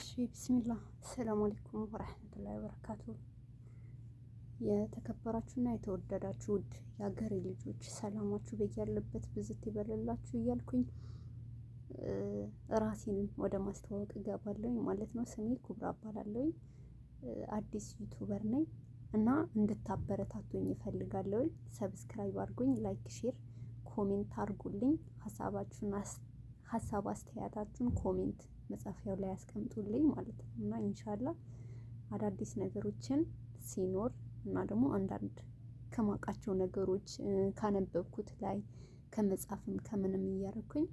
እሺ ቢስሚላህ አሰላሙ አለይኩም ወራህመቱላሂ ወበረካቱ። የተከበራችሁና የተወደዳችሁ ውድ የሀገሬ ልጆች ሰላማችሁ በያለበት ብዝት ይበልላችሁ እያልኩኝ ራሴን ወደ ማስተዋወቅ እገባለሁ ማለት ነው። ስሜ ኩብራ እባላለሁ። አዲስ ዩቱበር ነኝ እና እንድታበረታቱኝ እፈልጋለሁ። ሰብስክራይብ አድርጉኝ፣ ላይክ፣ ሼር፣ ኮሜንት አድርጉልኝ። ሀሳብ አስተያየታችሁን ኮሜንት መጻፊያው ላይ ያስቀምጡልኝ ማለት ነው እና ኢንሻአላህ አዳዲስ ነገሮችን ሲኖር እና ደግሞ አንዳንድ ከማውቃቸው ነገሮች ካነበብኩት ላይ ከመጻፍም ከምንም እያደረኩኝ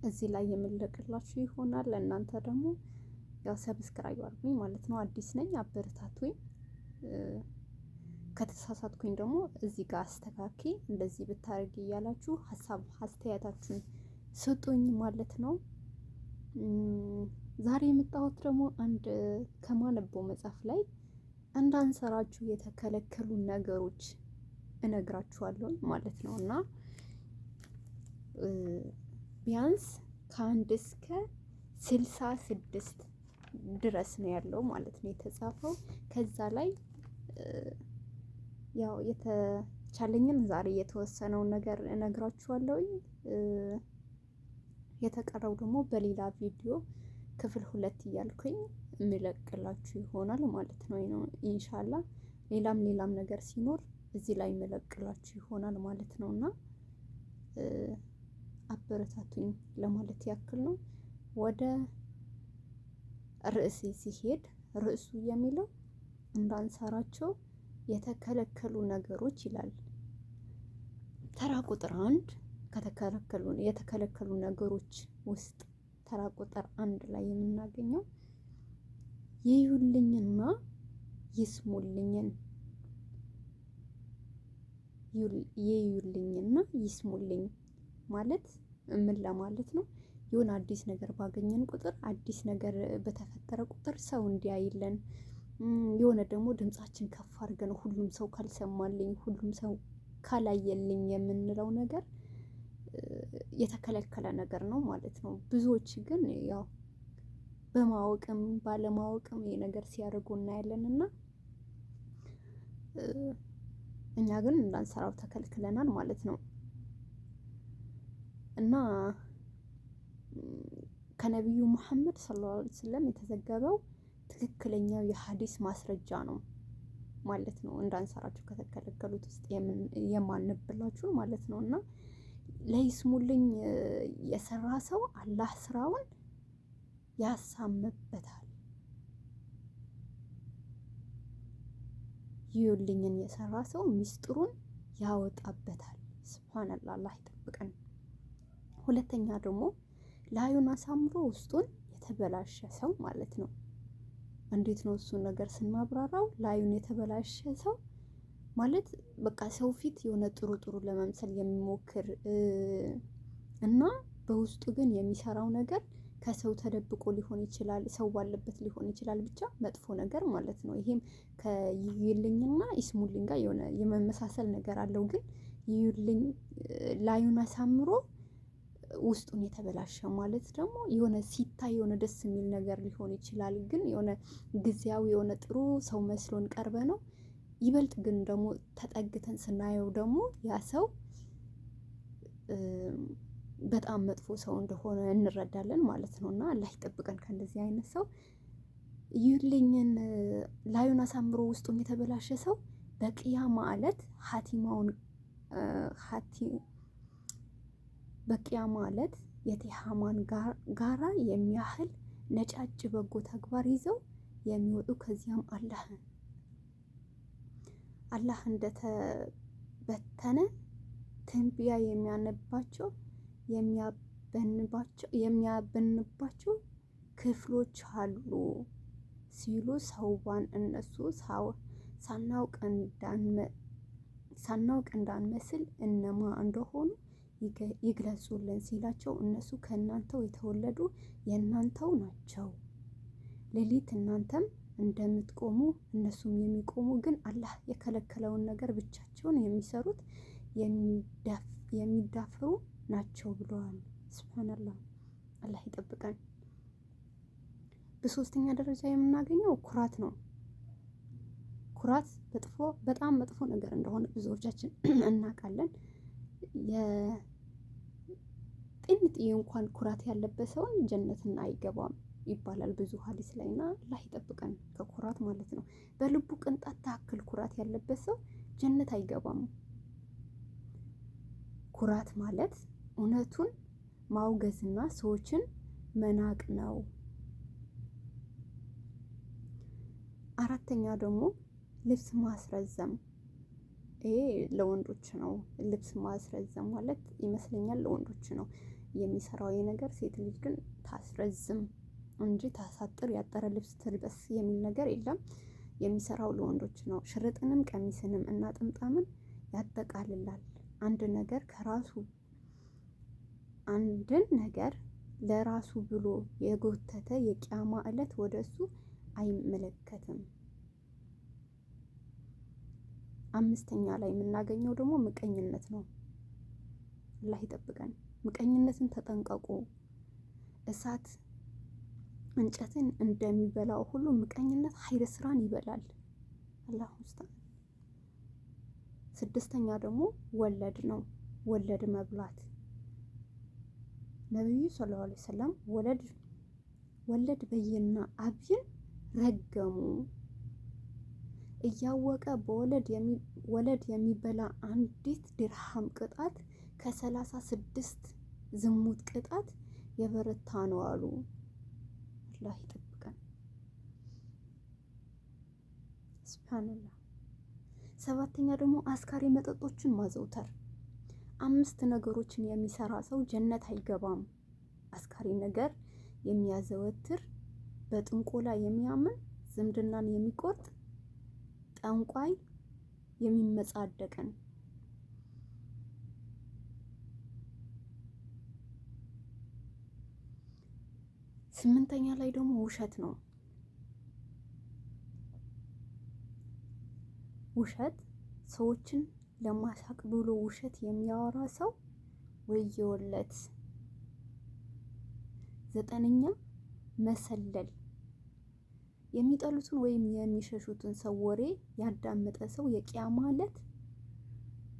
እዚህ ላይ የምለቅላችሁ ይሆናል። እናንተ ደግሞ ያው ሰብስክራይብ አድርጉኝ ማለት ነው። አዲስ ነኝ፣ አበረታቱኝ። ከተሳሳትኩኝ ደግሞ እዚህ ጋር አስተካኪ እንደዚህ ብታረጊ እያላችሁ ሀሳብ አስተያየታችሁን ስጡኝ ማለት ነው። ዛሬ የመጣሁት ደግሞ አንድ ከማነበው መጽሐፍ ላይ እንዳንሰራችሁ የተከለከሉ ነገሮች እነግራችኋለሁ ማለት ነው እና ቢያንስ ከአንድ እስከ 66 ድረስ ነው ያለው ማለት ነው የተጻፈው። ከዛ ላይ ያው የተቻለኝን ዛሬ የተወሰነውን ነገር እነግራችኋለሁኝ። የተቀረው ደግሞ በሌላ ቪዲዮ ክፍል 2 እያልኩኝ የምለቅላችሁ ይሆናል ማለት ነው ኢንሻአላህ። ሌላም ነገር ሲኖር እዚህ ላይ የምለቅላችሁ ይሆናል ማለት ነውና አበረታቱኝ ለማለት ያክል ነው። ወደ ርዕሴ ሲሄድ ርዕሱ የሚለው እንዳንሰራቸው የተከለከሉ ነገሮች ይላል። ተራ ቁጥር 1 የተከለከሉ ነገሮች ውስጥ ተራ ቁጥር 1 ላይ የምናገኘው ይዩልኝና ይስሙልኝን ይዩልኝና ይስሙልኝ ማለት ምን ለማለት ነው? የሆነ አዲስ ነገር ባገኘን ቁጥር አዲስ ነገር በተፈጠረ ቁጥር ሰው እንዲያይልን የሆነ ደግሞ ድምጻችን ከፍ አድርገን ሁሉም ሰው ካልሰማልኝ ሁሉም ሰው ካላየልኝ የምንለው ነገር የተከለከለ ነገር ነው ማለት ነው። ብዙዎች ግን ያው በማወቅም ባለማወቅም ይሄ ነገር ሲያደርጉ እናያለን እና እኛ ግን እንዳንሰራው ተከልክለናል ማለት ነው። እና ከነብዩ መሐመድ ሰለላሁ ዐለይሂ ወሰለም የተዘገበው ትክክለኛው የሐዲስ ማስረጃ ነው ማለት ነው። እንዳንሰራችሁ ከተከለከሉት ውስጥ የማንብላችሁ ማለት ነው እና ለይስሙልኝ የሰራ ሰው አላህ ስራውን ያሳምበታል። ይዩልኝን የሰራ ሰው ሚስጥሩን ያወጣበታል። ሱብሃንአላህ፣ አላህ ይጠብቀን። ሁለተኛ ደግሞ ላዩን አሳምሮ ውስጡን የተበላሸ ሰው ማለት ነው። እንዴት ነው እሱን ነገር ስናብራራው? ላዩን የተበላሸ ሰው ማለት በቃ ሰው ፊት የሆነ ጥሩ ለመምሰል የሚሞክር እና በውስጡ ግን የሚሰራው ነገር ከሰው ተደብቆ ሊሆን ይችላል፣ ሰው ባለበት ሊሆን ይችላል፣ ብቻ መጥፎ ነገር ማለት ነው። ይሄም ከይዩልኝና ይስሙልኝ ጋር የሆነ የመመሳሰል ነገር አለው። ግን ይዩልኝ ላዩን አሳምሮ ውስጡን የተበላሸ ማለት ደግሞ የሆነ ሲታይ የሆነ ደስ የሚል ነገር ሊሆን ይችላል፣ ግን የሆነ ጊዜያዊ የሆነ ጥሩ ሰው መስሎን ቀርበ ነው ይበልጥ ግን ደግሞ ተጠግተን ስናየው ደግሞ ያ ሰው በጣም መጥፎ ሰው እንደሆነ እንረዳለን ማለት ነው። እና አላህ ይጠብቀን ከእንደዚህ አይነት ሰው። ይዩልኝን ላዩን አሳምሮ ውስጡን የተበላሸ ሰው በቂያማ ዕለት በቂያማ ዕለት የቲሃማን ጋራ የሚያህል ነጫጭ በጎ ተግባር ይዘው የሚወጡ ከዚያም አላህ እንደተበተነ ትንቢያ የሚያበንባቸው ክፍሎች አሉ ሲሉ ሰውባን እነሱ ሳናውቅ እንዳንመስል እነማ እንደሆኑ ይግለጹልን ሲላቸው እነሱ ከእናንተው የተወለዱ የእናንተው ናቸው። ሌሊት እናንተም እንደምትቆሙ እነሱም የሚቆሙ ግን አላህ የከለከለውን ነገር ብቻቸውን የሚሰሩት የሚዳፍሩ ናቸው ብለዋል። ሱብሃንአላህ፣ አላህ ይጠብቀን። በሶስተኛ ደረጃ የምናገኘው ኩራት ነው። ኩራት በጣም መጥፎ ነገር እንደሆነ ብዙዎቻችን እናውቃለን። የጤንጥዬ እንኳን ኩራት ያለበት ሰውን ጀነትን አይገባም ይባላል ብዙ ሀዲስ ላይ እና አላህ ይጠብቀን ከኩራት ማለት ነው። በልቡ ቅንጣት ታክል ኩራት ያለበት ሰው ጀነት አይገባም። ኩራት ማለት እውነቱን ማውገዝና ሰዎችን መናቅ ነው። አራተኛ ደግሞ ልብስ ማስረዘም። ይሄ ለወንዶች ነው። ልብስ ማስረዘም ማለት ይመስለኛል ለወንዶች ነው የሚሰራው ይሄ ነገር። ሴት ልጅ ግን ታስረዝም እንጂ ታሳጥር፣ ያጠረ ልብስ ትልበስ የሚል ነገር የለም። የሚሰራው ለወንዶች ነው። ሽርጥንም ቀሚስንም እና ጥምጣምን ያጠቃልላል። አንድን ነገር ለራሱ ብሎ የጎተተ የቂያማ ዕለት ወደሱ አይመለከትም። አምስተኛ ላይ የምናገኘው ደግሞ ምቀኝነት ነው። አላህ ይጠብቀን። ምቀኝነትን ተጠንቀቁ። እሳት እንጨትን እንደሚበላው ሁሉ ምቀኝነት ኃይለ ስራን ይበላል። አላህ ሙስተዓን። ስድስተኛ ደግሞ ወለድ ነው። ወለድ መብላት። ነብዩ ሰለላሁ ዐለይሂ ወሰለም ወለድ በይና አብይን ረገሙ። እያወቀ ወለድ የሚበላ አንዲት ድርሃም ቅጣት ከ36 ዝሙት ቅጣት የበረታ ነው አሉ። አላህ ይጠብቀን። ሱብሃንአላህ። ሰባተኛ ደግሞ አስካሪ መጠጦችን ማዘውተር። 5 ነገሮችን የሚሰራ ሰው ጀነት አይገባም። አስካሪ ነገር የሚያዘወትር፣ በጥንቆላ የሚያምን፣ ዝምድናን የሚቆርጥ፣ ጠንቋይ የሚመጻደቅን። 8ኛ ላይ ደግሞ ውሸት ነው። ውሸት ሰዎችን ለማሳቅ ብሎ ውሸት የሚያወራ ሰው ወየውለት። 9ኛ መሰለል። የሚጠሉትን ወይም የሚሸሹትን ሰው ወሬ ያዳመጠ ሰው የቂያማ ዕለት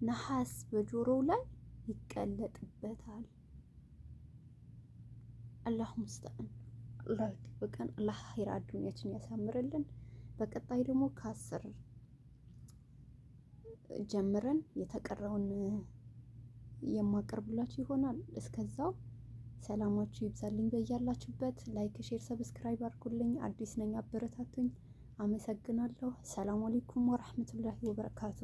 ነሐስ በጆሮው ላይ ይቀለጥበታል። አላህ ሙስተዓን። አላህ ይጠብቀን። አላህ ኸይር አዱንያችን ያሳምርልን። በቀጣይ ደግሞ ከ10 ጀምረን የተቀረውን የማቀርብላችሁ ይሆናል። እስከዛው ሰላማችሁ ይብዛልኝ በያላችሁበት። ላይክ፣ ሼር፣ ሰብስክራይብ አድርጉልኝ። አዲስ ነኝ፣ አበረታቱኝ። አመሰግናለሁ። ሰላም አለይኩም ወራህመቱላሂ ወበረካቱ።